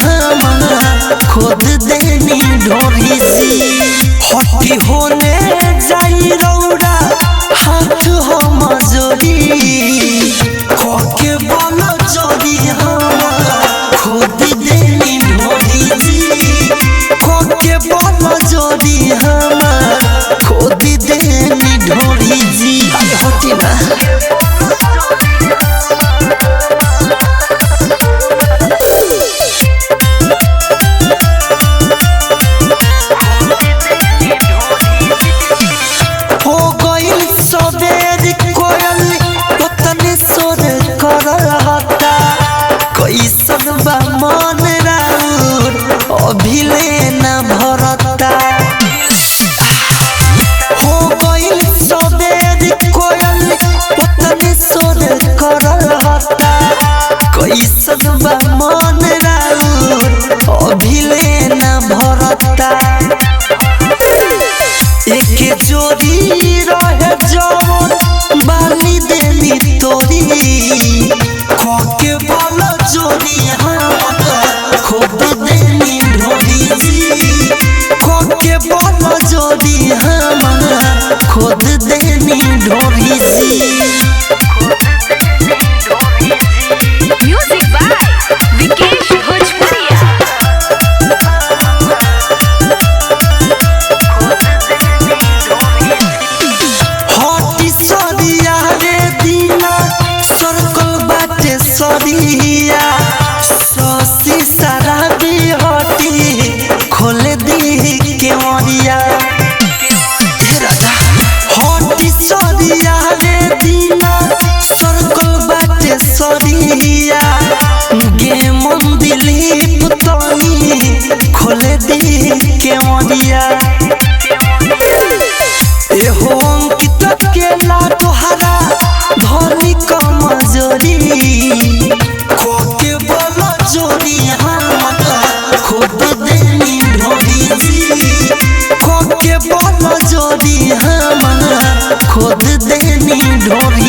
हमारा खुद देनी ढोरी सी हटी होने जाई रौड़ा हाथ हम जोड़ी खोके बोलो जोड़ी हमारा खुद देनी ढोरी सी खोके बोलो जोड़ी हमारा खुद देनी ढोरी सी हटी ना कैसन बा मन राउर अभिले न भरता हो गइल सबेर कोयल पतने सोर करता कैसन बा मन राउर अभिले न भरता एक जोड़ी रहे जवन बाली देली तोरी खोके बोलो जोड़ी हमारा खुद देनी ढोरी सी खोके बोलो जोड़ी हमारा खुद देनी ढोरी सी म्यूजिक बाय विकेश भोजपुरिया हटी सरिया रे दीना सर्कल बाटे सरिया ससी सारा भी हटी खोल दी के मरिया हटी सरिया रे दीना सर्कल बाटे सरिया गे मन दिलीप तनी खोल दी के मरिया एहो अंकित केला तोहरा धनी कमजोरी खोके बोलो जोड़ी हमारा खुद देनी ढोरी सी खोके बोलो जोड़ी हमारा खुद देनी ढोरी